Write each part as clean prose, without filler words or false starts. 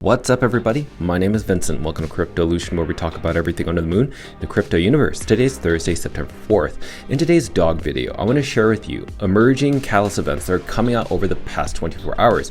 What's up everybody? My name is Vincent. Welcome to Cryptolution, where we talk about everything under the moon, the crypto universe. Today's Thursday, September 4th. In today's dog video, I want to share with you emerging catalyst events that are coming out over the past 24 hours.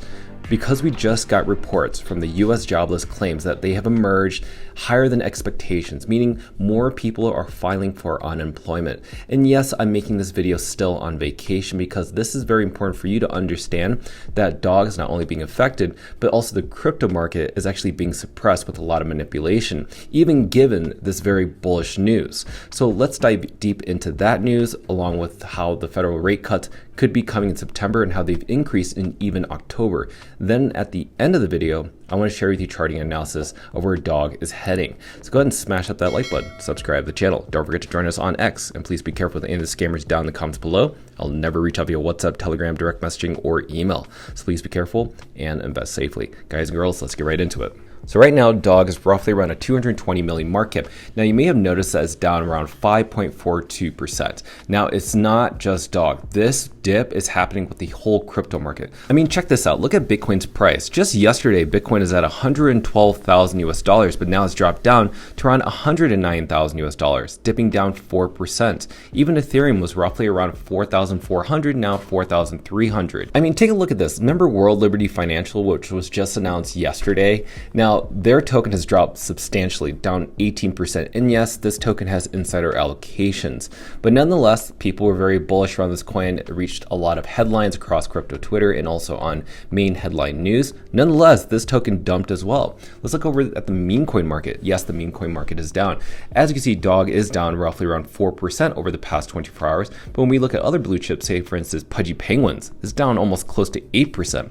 Because we just got reports from the US jobless claims that they have emerged higher than expectations, meaning more people are filing for unemployment. And yes, I'm making this video still on vacation because this is very important for you to understand that dog is not only being affected, but also the crypto market is actually being suppressed with a lot of manipulation, even given this very bullish news. So let's dive deep into that news, along with how the federal rate cuts could be coming in September and how they've increased in even October. Then at the end of the video, I want to share with you charting analysis of where dog is heading. So go ahead and smash up that like button, subscribe to the channel. Don't forget to join us on X, and please be careful with any of the scammers down in the comments below. I'll never reach out via WhatsApp, Telegram, direct messaging, or email. So please be careful and invest safely. Guys and girls, let's get right into it. So right now, dog is roughly around a 220 million market cap. Now you may have noticed that it's down around 5.42%. Now it's not just dog. This dip is happening with the whole crypto market. I mean, check this out. Look at Bitcoin's price. Just yesterday, Bitcoin is at 112,000 US dollars, but now it's dropped down to around 109,000 US dollars, dipping down 4%. Even Ethereum was roughly around 4,400, now 4,300. I mean, take a look at this. Remember World Liberty Financial, which was just announced yesterday? Now, their token has dropped substantially, down 18%. And yes, this token has insider allocations. But nonetheless, people were very bullish around this coin. It reached a lot of headlines across crypto Twitter and also on main headline news. Nonetheless, this token dumped as well. Let's look over at the Memecoin market. Yes, the Memecoin market is down. As you can see, dog is down roughly around 4% over the past 24 hours. But when we look at other blue chips, say for instance, Pudgy Penguins is down almost close to 8%.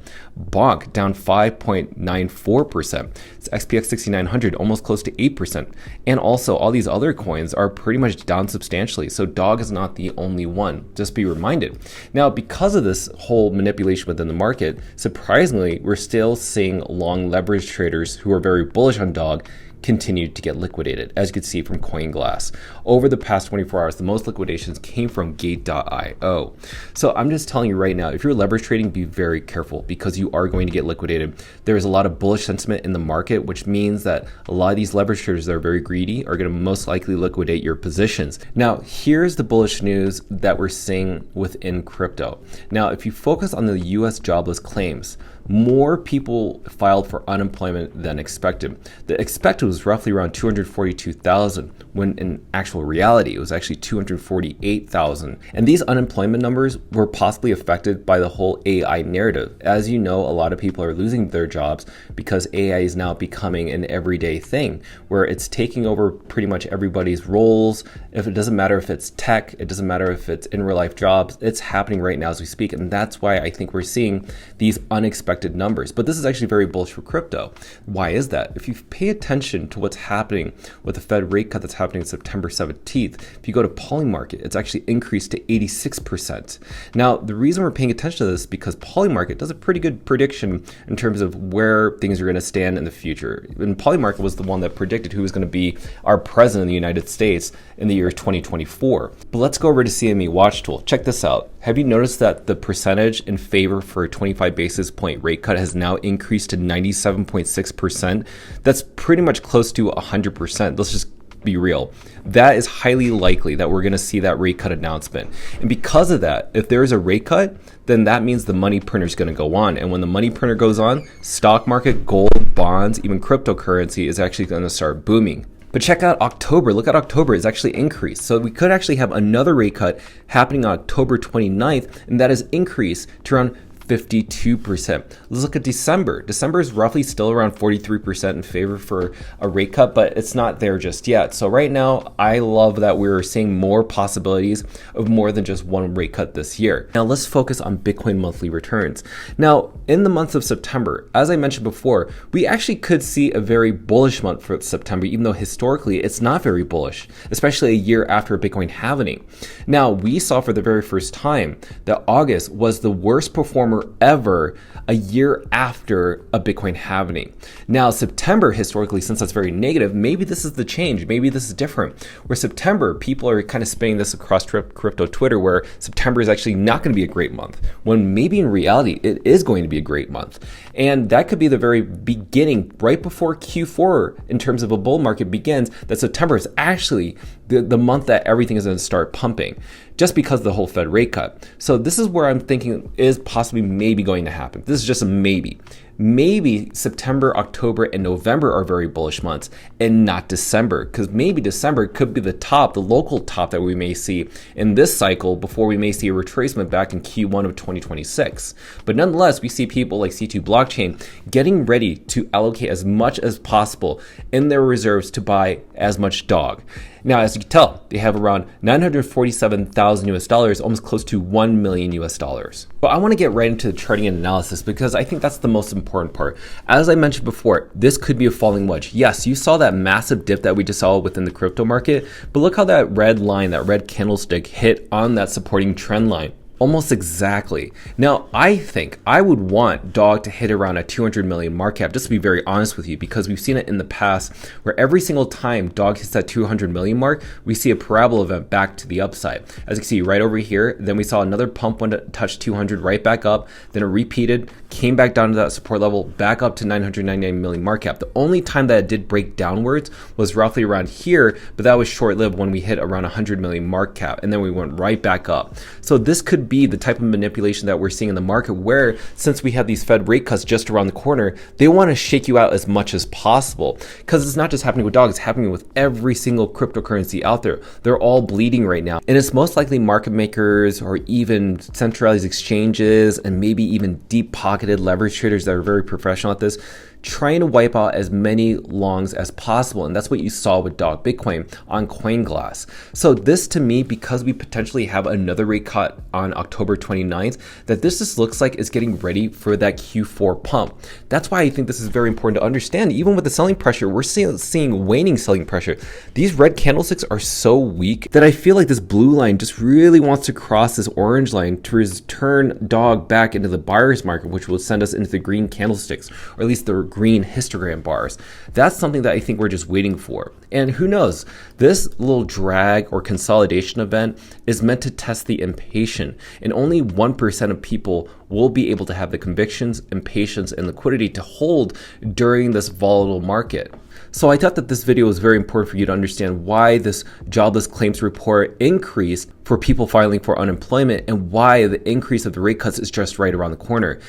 Bonk down 5.94%. It's XPX 6900 almost close to 8%. And also all these other coins are pretty much down substantially. So dog is not the only one. Just be reminded. Now, because of this whole manipulation within the market, surprisingly, we're still seeing long leverage traders who are very bullish on dog continued to get liquidated, as you can see from CoinGlass. Over the past 24 hours, the most liquidations came from Gate.io. So I'm just telling you right now, if you're leverage trading, be very careful because you are going to get liquidated. There is a lot of bullish sentiment in the market, which means that a lot of these leverage traders that are very greedy are going to most likely liquidate your positions. Now, here's the bullish news that we're seeing within crypto. Now, if you focus on the US jobless claims, more people filed for unemployment than expected. The expected was roughly around 242,000, when in actual reality, it was actually 248,000. And these unemployment numbers were possibly affected by the whole AI narrative. As you know, a lot of people are losing their jobs because AI is now becoming an everyday thing, where it's taking over pretty much everybody's roles. If it doesn't matter if it's tech, it doesn't matter if it's in real life jobs, it's happening right now as we speak. And that's why I think we're seeing these unexpected numbers. But this is actually very bullish for crypto. Why is that? If you pay attention to what's happening with the Fed rate cut that's happening September 17th, if you go to Polymarket, it's actually increased to 86%. Now, the reason we're paying attention to this is because Polymarket does a pretty good prediction in terms of where things are going to stand in the future. And Polymarket was the one that predicted who was going to be our president in the United States in the year 2024. But let's go over to CME Watch Tool. Check this out. Have you noticed that the percentage in favor for a 25 basis point rate cut has now increased to 97.6%? That's pretty much close to 100%. Let's just be real. That is highly likely that we're going to see that rate cut announcement. And because of that, if there is a rate cut, then that means the money printer is going to go on. And when the money printer goes on, stock market, gold, bonds, even cryptocurrency is actually going to start booming. But check out October. Look at October. It's actually increased. So we could actually have another rate cut happening on October 29th, and that is increased to around 52%. Let's look at December. December is roughly still around 43% in favor for a rate cut, but it's not there just yet. So right now, I love that we're seeing more possibilities of more than just one rate cut this year. Now let's focus on Bitcoin monthly returns. Now, in the month of September, as I mentioned before, we actually could see a very bullish month for September, even though historically it's not very bullish, especially a year after Bitcoin halving. Now, we saw for the very first time that August was the worst performer ever a year after a Bitcoin halving. Now, September, historically, since that's very negative, maybe this is the change. Maybe this is different. Where September, people are kind of spinning this across crypto Twitter, where September is actually not going to be a great month, when maybe in reality, it is going to be a great month. And that could be the very beginning, right before Q4, in terms of a bull market begins, that September is actually the month that everything is going to start pumping, just because of the whole Fed rate cut. So this is where I'm thinking is possibly maybe going to happen. This is just a maybe. Maybe September, October, and November are very bullish months and not December, because maybe December could be the top, the local top that we may see in this cycle before we may see a retracement back in Q1 of 2026. But nonetheless, we see people like C2 Blockchain getting ready to allocate as much as possible in their reserves to buy as much dog. Now, as you can tell, they have around 947,000 US dollars, almost close to 1 million US dollars. But I want to get right into the charting and analysis, because I think that's the most important part. As I mentioned before, this could be a falling wedge. Yes, you saw that massive dip that we just saw within the crypto market, but look how that red line, that red candlestick hit on that supporting trend line. Almost exactly. Now, I think I would want dog to hit around a 200 million market cap, just to be very honest with you, because we've seen it in the past where every single time dog hits that 200 million mark, we see a parabola event back to the upside. As you can see right over here, then we saw another pump when it touched 200 right back up, then it repeated, came back down to that support level, back up to 999 million market cap. The only time that it did break downwards was roughly around here, but that was short-lived when we hit around 100 million market cap, and then we went right back up. So this could be the type of manipulation that we're seeing in the market, where since we have these Fed rate cuts just around the corner, they want to shake you out as much as possible, because it's not just happening with dog, it's happening with every single cryptocurrency out there. They're all bleeding right now, and it's most likely market makers or even centralized exchanges and maybe even deep pocketed leverage traders that are very professional at this, trying to wipe out as many longs as possible. And that's what you saw with Dog Bitcoin on CoinGlass. So this, to me, because we potentially have another rate cut on October 29th, that this just looks like it's getting ready for that Q4 pump. That's why I think this is very important to understand. Even with the selling pressure, we're seeing waning selling pressure. These red candlesticks are so weak that I feel like this blue line just really wants to cross this orange line to return dog back into the buyer's market, which will send us into the green candlesticks, or at least the green histogram bars. That's something that I think we're just waiting for. And who knows, this little drag or consolidation event is meant to test the impatient, and only 1% of people will be able to have the convictions and patience and liquidity to hold during this volatile market. So I thought that this video was very important for you to understand why this jobless claims report increased for people filing for unemployment, and why the increase of the rate cuts is just right around the corner.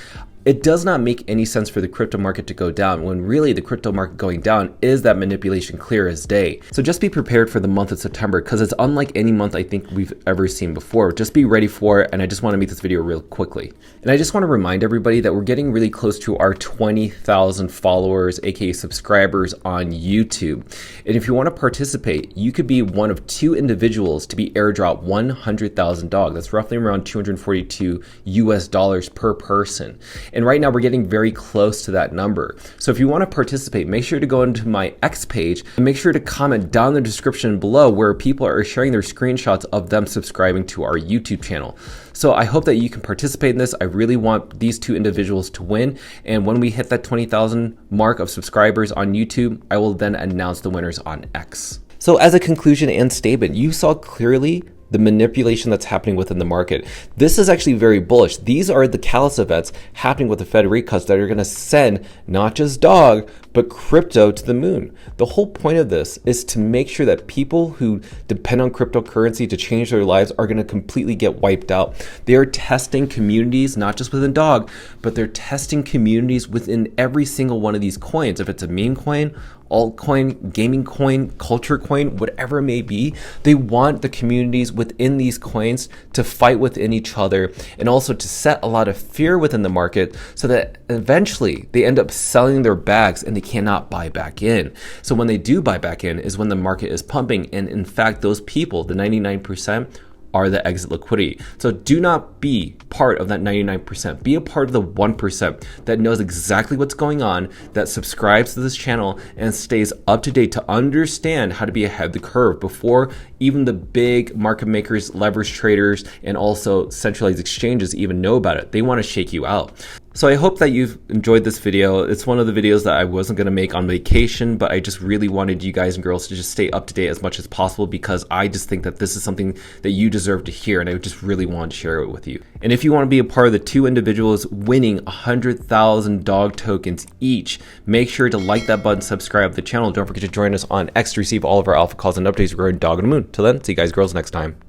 It does not make any sense for the crypto market to go down, when really the crypto market going down is that manipulation clear as day. So just be prepared for the month of September, because it's unlike any month I think we've ever seen before. Just be ready for it, and I just want to make this video real quickly. And I just want to remind everybody that we're getting really close to our 20,000 followers, aka subscribers on YouTube. And if you want to participate, you could be one of 2 individuals to be airdropped 100,000 dog. That's roughly around 242 US dollars per person. And right now we're getting very close to that number. So if you want to participate, make sure to go into my X page and make sure to comment down in the description below where people are sharing their screenshots of them subscribing to our YouTube channel. So I hope that you can participate in this. I really want these 2 individuals to win. And when we hit that 20,000 mark of subscribers on YouTube, I will then announce the winners on X. So as a conclusion and statement, you saw clearly the manipulation that's happening within the market. This is actually very bullish. These are the catalyst events happening with the Fed rate cuts that are going to send not just dog, but crypto to the moon. The whole point of this is to make sure that people who depend on cryptocurrency to change their lives are going to completely get wiped out. They are testing communities, not just within dog, but they're testing communities within every single one of these coins. If it's a meme coin, altcoin, gaming coin, culture coin, whatever it may be, they want the communities within these coins to fight within each other, and also to set a lot of fear within the market so that eventually they end up selling their bags and they cannot buy back in. So when they do buy back in is when the market is pumping, and in fact those people, the 99%, are the exit liquidity. So do not be part of that 99%. Be a part of the 1% that knows exactly what's going on, that subscribes to this channel and stays up to date to understand how to be ahead of the curve before even the big market makers, leverage traders, and also centralized exchanges even know about it. They want to shake you out. So I hope that you've enjoyed this video. It's one of the videos that I wasn't going to make on vacation, but I just really wanted you guys and girls to just stay up to date as much as possible, because I just think that this is something that you deserve to hear, and I just really want to share it with you. And if you want to be a part of the 2 individuals winning 100,000 dog tokens each, make sure to like that button, subscribe to the channel. Don't forget to join us on X to receive all of our alpha calls and updates regarding Dog on the Moon. Till then, see you guys girls next time.